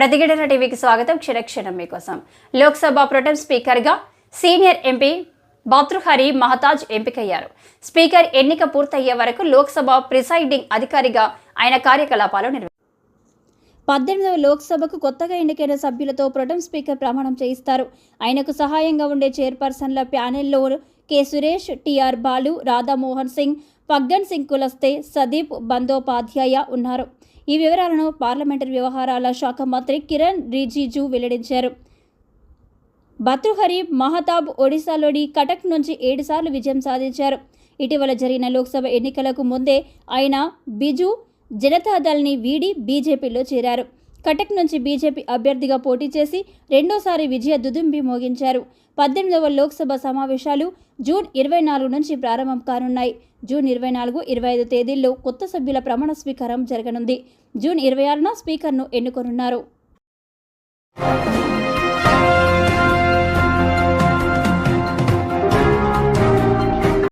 ప్రతిఘటన టీవీకి స్వాగతం. క్షణక్షణం మీకోసం. లోక్సభ ప్రొటెం స్పీకర్గా సీనియర్ ఎంపీ భర్తృహరి మహతాజ్ ఎంపికయ్యారు. స్పీకర్ ఎన్నిక పూర్తయ్యే వరకు లోక్సభ ప్రిసైడింగ్ అధికారిగా ఆయన కార్యకలాపాలు నిర్వహించారు. 18వ లోక్సభకు కొత్తగా ఎన్నికైన సభ్యులతో ప్రొటెం స్పీకర్ ప్రమాణం చేయిస్తారు. ఆయనకు సహాయంగా ఉండే చైర్పర్సన్ల ప్యానెల్లో కె సురేష్, టిఆర్ బాలు, రాధామోహన్ సింగ్, ఫగ్గన్ సింగ్ కులస్తే, సదీప్ బందోపాధ్యాయ ఉన్నారు. ఈ వివరాలను పార్లమెంటరీ వ్యవహారాల శాఖ మంత్రి కిరణ్ రిజిజు వెల్లడించారు. భర్తృహరి మహతాబ్ ఒడిశాలోని కటక్ నుంచి 7 సార్లు విజయం సాధించారు. ఇటీవల జరిగిన లోక్సభ ఎన్నికలకు ముందే ఆయన బిజు జనతాదళ్ని వీడి బీజేపీలో చేరారు. కటక్ నుంచి బీజేపీ అభ్యర్థిగా పోటీ చేసి రెండోసారి విజయ దుదుంబి మోగించారు. 18వ లోక్సభ సమావేశాలు జూన్ 24 నుంచి ప్రారంభం కానున్నాయి. జూన్ 24, 25 తేదీల్లో కొత్త సభ్యుల ప్రమాణ స్వీకారం జరగనుంది. జూన్ 26న స్పీకర్ను ఎన్నుకోనున్నారు.